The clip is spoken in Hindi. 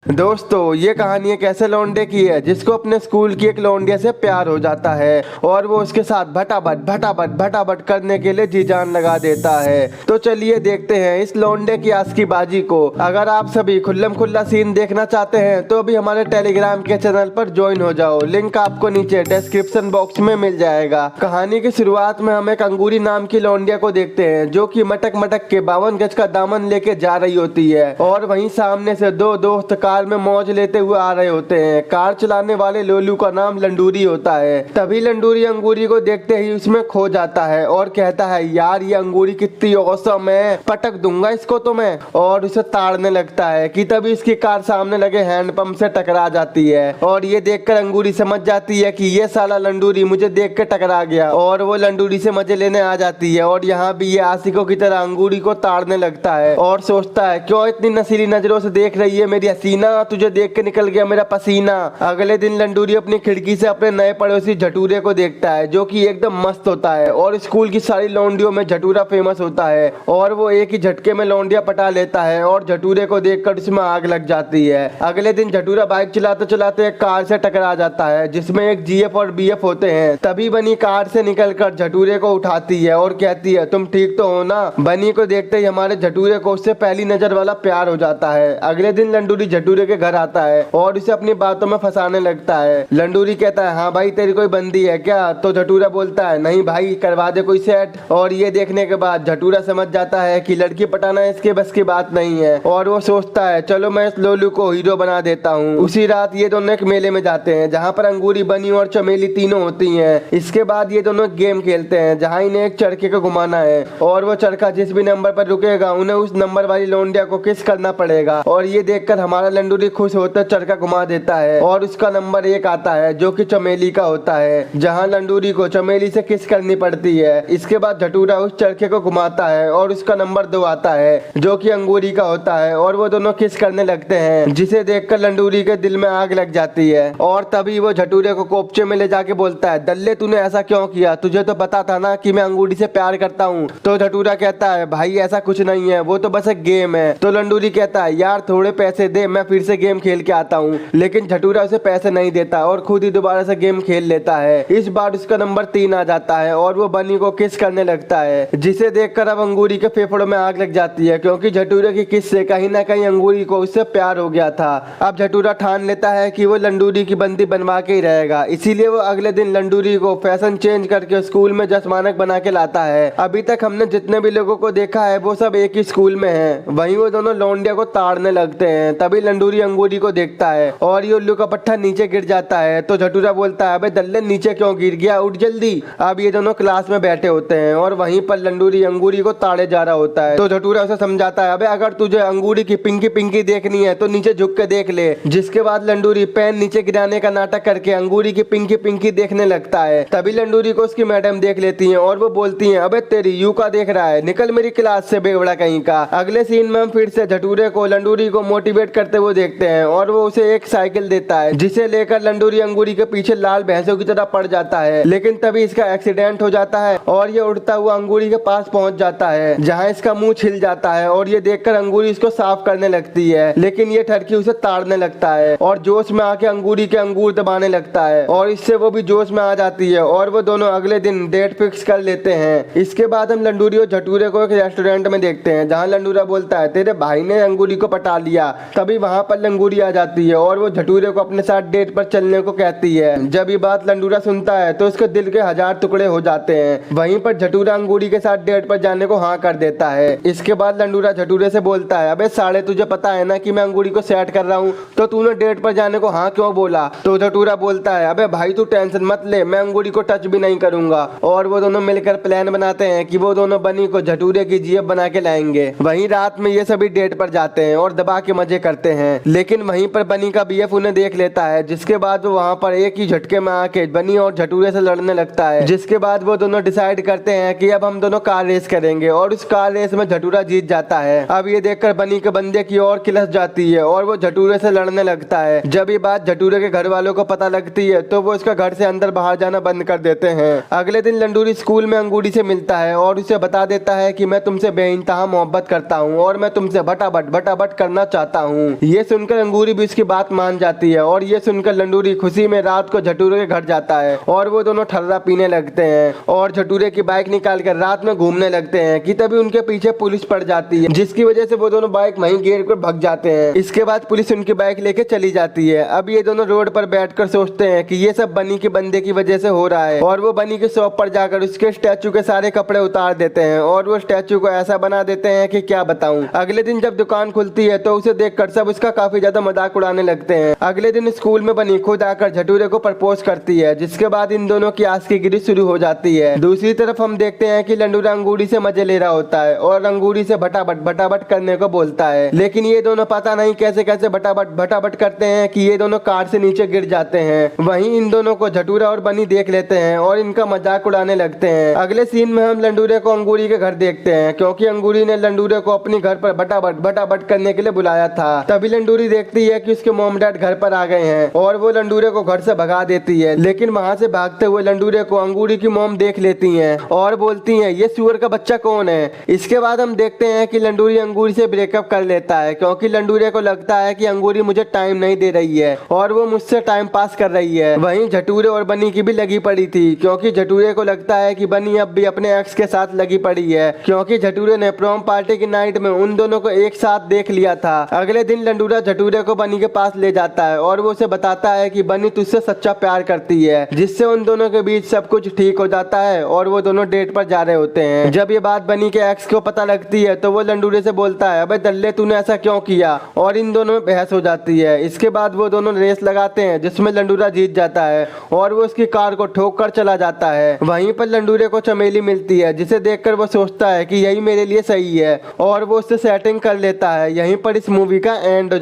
दोस्तों, ये कहानी एक ऐसे लौंडे की है जिसको अपने स्कूल की एक लौंडिया से प्यार हो जाता है और वो उसके साथ भटाभट करने के लिए जी जान लगा देता है। तो चलिए देखते हैं इस लौंडे की आज की बाजी को। अगर आप सभी खुल्लम खुल्ला सीन देखना चाहते हैं तो अभी हमारे टेलीग्राम के चैनल पर ज्वाइन हो जाओ। लिंक आपको नीचे डिस्क्रिप्शन बॉक्स में मिल जाएगा। कहानी की शुरुआत में हम एक अंगूरी नाम की लौंडिया को देखते हैं जो कि मटक मटक के 52 गज का दामन लेके जा रही होती है और वहीं सामने से दो दोस्त कार में मौज लेते हुए आ रहे होते हैं। कार चलाने वाले लोलू का नाम लंडूरी होता है। तभी लंडूरी अंगूरी को देखते ही उसमें खो जाता है और कहता है, यार ये अंगूरी कितनी औसम है, पटक दूंगा इसको तो मैं, और उसे ताड़ने लगता है कि तभी इसकी कार सामने लगे हैंडपंप से टकरा जाती है और ये देखकर अंगूरी समझ जाती है कि ये साला लंडूरी मुझे देख के टकरा गया और वो लंडूरी से मजे लेने आ जाती है। और यहाँ भी ये आशिकों की तरह अंगूरी को ताड़ने लगता है और सोचता है, क्यों इतनी नशीली नजरों से देख रही है मेरी हसीना, तुझे देख के निकल गया मेरा पसीना। अगले दिन लंडूरी अपनी खिड़की से अपने नए पड़ोसी झटूरे को देखता है जो कि एकदम मस्त होता है और स्कूल की सारी लौंडियों में झटूरा फेमस होता है और वो एक ही झटके में लौंडिया पटा लेता है और झटूरे को देखकर उसमें आग लग जाती है। अगले दिन झटूरा बाइक चलाते चलाते एक कार से टकरा जाता है जिसमें एक जीएफ और बीएफ होते हैं। तभी बनी कार से निकलकर झटूरे को उठाती है और कहती है, तुम ठीक तो हो ना। बनी को देखते ही हमारे झटूरे को उससे पहली नजर वाला प्यार हो जाता है। अगले दिन लंडूरी झटूरे के घर आता है और उसे अपनी बातों में फंसाने लगता है। लंडूरी कहता है, हाँ भाई तेरी कोई बंदी है क्या? तो झटूरा बोलता है, नहीं भाई करवा दे कोई सेट। और ये देखने के बाद झटूरा समझ जाता है कि लड़की पटाना इसके बस की बात नहीं है और वो सोचता है, चलो मैं इस लोलू को हीरो बना देता हूँ। उसी रात ये दोनों एक मेले में जाते हैं जहाँ पर अंगूरी, बनी और चमेली तीनों होती है। इसके बाद ये दोनों गेम खेलते हैं जहाँ इन्हें एक चरखे को घुमाना है और वो चरखा जिस भी नंबर पर रुकेगा उन्हें उस नंबर वाली लौंडिया को किस करना पड़ेगा। और ये देखकर हमारा लंडूरी खुश होकर चरखा घुमा देता है और उसका नंबर 1 आता है जो कि चमेली का होता है, जहां लंडूरी को चमेली से किस करनी पड़ती है। इसके बाद झटूरा उस चरखे को घुमाता है और उसका नंबर 2 आता है जो कि अंगूरी का होता है और वो दोनों किस करने लगते हैं, जिसे देखकर लंडूरी के दिल में आग लग जाती है। और तभी वो झटूरे को कोपचे में ले जाके बोलता है, दल्ले तूने ऐसा क्यों किया, तुझे तो पता था ना कि मैं अंगूरी से प्यार करता हूँ। तो झटूरा कहता है, भाई ऐसा कुछ नहीं है, वो तो बस एक गेम है। तो लंडूरी कहता है, यार थोड़े पैसे दे, मैं फिर से गेम खेल के आता हूँ। लेकिन झटूरा उसे पैसे नहीं देता और खुद ही दोबारा से गेम खेल लेता है। इस बार उसका नंबर 3 आ जाता है और वो बनी को किस करने लगता है, जिसे देखकर अब अंगूरी के फेफड़ों में आग लग जाती है क्योंकि झटूरे की किस से कहीं ना कहीं अंगूरी को उससे प्यार हो गया था। अब झटूरा ठान लेता है कि वो लंडूरी की बंदी बनवा के ही रहेगा, इसीलिए वो अगले दिन लंडूरी को फैशन चेंज करके स्कूल में जसमानक बना के लाता है। अभी तक हमने जितने भी लोगों को देखा है वो सब एक ही स्कूल में है। वहीं वो दोनों लौंडिया को ताड़ने लगते हैं। तभी लंडूरी अंगूरी को देखता है और ये उल्लू का पट्टा नीचे गिर जाता है। तो झटूरा बोलता है, अबे दल्ले नीचे क्यों गिर गया, उठ जल्दी। अब ये दोनों क्लास में बैठे होते हैं और वहीं पर लंडूरी अंगूरी को ताड़े जा रहा होता है। तो झटूरा उसे समझाता है, अबे अगर तुझे अंगूरी की पिंकी पिंकी देखनी है तो नीचे झुक के देख ले। जिसके बाद लंडूरी पेन नीचे गिराने का नाटक करके अंगूरी की पिंकी पिंकी देखने लगता है। तभी लंडूरी को उसकी मैडम देख लेती है और वो बोलती है, अबे तेरी यू का देख रहा है, निकल मेरी क्लास से बेवड़ा कहीं का। अगले सीन में हम फिर से झटूरे को लंडूरी को मोटिवेट करते हुए देखते हैं और वो उसे एक साइकिल देता है जिसे लेकर लंडूरी अंगूरी के पीछे लाल भैंसों की तरह पड़ जाता है। लेकिन तभी इसका एक्सीडेंट हो जाता है और ये उड़ता हुआ अंगूरी के पास पहुंच जाता है जहां इसका मुंह छिल जाता है और ये देखकर अंगूरी इसको साफ करने लगती है। लेकिन ये ठरकी उसे ताड़ने लगता है और जोश में आके अंगूरी के अंगूर दबाने लगता है और इससे वो भी जोश में आ जाती है और वो दोनों अगले दिन डेट फिक्स कर लेते हैं। इसके बाद हम लंडूरी और झटूरे को एक रेस्टोरेंट में देखते हैं जहाँ लंडूरा बोलता है, तेरे भाई ने अंगूरी को पटा लिया। तभी वहां पर लंगूरी आ जाती है और वो झटूरे को अपने साथ डेट पर चलने को कहती है। जब ये बात लंडूरा सुनता है तो उसके दिल के 1000 टुकड़े हो जाते हैं। वहीं पर झटूरा अंगूरी के साथ डेट पर जाने को हाँ कर देता है। इसके बाद लंडूरा झटूरे से बोलता है, अबे साले तुझे पता है ना कि मैं अंगूरी को सेट कर रहा हूँ, तो तूने डेट पर जाने को हाँ क्यों बोला? तो झटूरा बोलता है, अबे भाई तू टेंशन मत ले, मैं अंगूरी को टच भी नहीं करूंगा। और वो दोनों मिलकर प्लान बनाते हैं कि वो दोनों बनी को झटूरे की जीएफ बना के लाएंगे। वहीं रात में ये सभी डेट पर जाते हैं और दबा के मजे करते हैं। लेकिन वहीं पर बनी का बीएफ उन्हें देख लेता है, जिसके बाद वो वहां पर एक ही झटके में आके बनी और झटूरे से लड़ने लगता है। जिसके बाद वो दोनों डिसाइड करते हैं कि अब हम दोनों कार रेस करेंगे और उस कार रेस में झटूरा जीत जाता है। अब ये देखकर बनी के बंदे की ओर खिलस जाती है और वो झटूरे से लड़ने लगता है। जब ये बात झटूरे के घर वालों को पता लगती है तो वो उसका घर से अंदर बाहर जाना बंद कर देते हैं। अगले दिन लंडूरी स्कूल में अंगूरी से मिलता है और उसे बता देता है कि मैं तुमसे बेइंतहा मोहब्बत करता हूँ और मैं तुमसे भटाभट करना चाहता हूँ। ये सुनकर अंगूरी भी उसकी बात मान जाती है और ये सुनकर लंडूरी खुशी में रात को झटूरे के घर जाता है और वो दोनों ठर्रा पीने लगते हैं और झटूरे की बाइक निकाल कर रात में घूमने लगते हैं कि तभी उनके पीछे पुलिस पड़ जाती है, जिसकी वजह से वो दोनों बाइक वहीं गिर कर भाग जाते हैं। इसके बाद पुलिस उनकी बाइक लेके चली जाती है। अब ये दोनों रोड पर बैठकर सोचते हैं कि ये सब बनी के बंदे की वजह से हो रहा है और वो बनी के शॉप पर जाकर उसके स्टैचू के सारे कपड़े उतार देते हैं और वो स्टैचू को ऐसा बना देते हैं कि क्या बताऊं। अगले दिन जब दुकान खुलती है तो उसे देखकर सब उसका काफी ज्यादा मजाक उड़ाने लगते हैं। अगले दिन स्कूल में बनी खुद आकर झटूरे को प्रपोज करती है, जिसके बाद इन दोनों की आशिकी शुरू हो जाती है। दूसरी तरफ हम देखते हैं कि लंडूरा अंगूरी से मजे ले रहा होता है और अंगूरी से भटाभट करने को बोलता है, लेकिन ये दोनों पता नहीं कैसे कैसे भटाभट करते हैं कि ये दोनों कार से नीचे गिर जाते हैं। वहीं इन दोनों को झटूरा और बनी देख लेते हैं और इनका मजाक उड़ाने लगते हैं। अगले सीन में हम लंडूरे को अंगूरी के घर देखते हैं, क्योंकि अंगूरी ने लंडूरे को अपने घर पर भटाभट करने के लिए बुलाया था। तभी लंडूरी देखती है कि उसके मॉम डैड घर पर आ गए हैं और वो लंडूरे को घर से भगा देती है, लेकिन वहाँ से भागते हुए लंडूरे को अंगूरी की मॉम देख लेती हैं और बोलती हैं ये सुअर का बच्चा कौन है। इसके बाद हम देखते हैं कि लंडूरी अंगूरी से ब्रेकअप कर लेता है, क्योंकि लंडूरे को लगता है कि अंगूरी मुझे टाइम नहीं दे रही है और वो मुझसे टाइम पास कर रही है। वहीं झटूरे और बनी की भी लगी पड़ी थी, क्योंकि झटूरे को लगता है कि बनी अब भी अपने एक्स के साथ लगी पड़ी है, क्योंकि झटूरे ने प्रॉम पार्टी की नाइट में उन दोनों को एक साथ देख लिया था। अगले दिन लंडूरा झटूरे को बनी के पास ले जाता है और वो उसे बताता है कि बनी तुझसे सच्चा प्यार करती है, जिससे उन दोनों के बीच सब कुछ ठीक हो जाता है और वो दोनों डेट पर जा रहे होते हैं। जब ये बात बनी के एक्स को पता लगती है तो वो लंडूरे से बोलता है अबे दल्ले तूने ऐसा क्यों किया, और इन दोनों में बहस हो जाती है। इसके बाद वो दोनों रेस लगाते हैं जिसमें लंडूरा जीत जाता है और वो उसकी कार को ठोक कर चला जाता है। वहीं पर लंडूरे को चमेली मिलती है, जिसे देखकर वो सोचता है कि यही मेरे लिए सही है और वो उससे सेटिंग कर लेता है। यहीं पर इस मूवी का एंड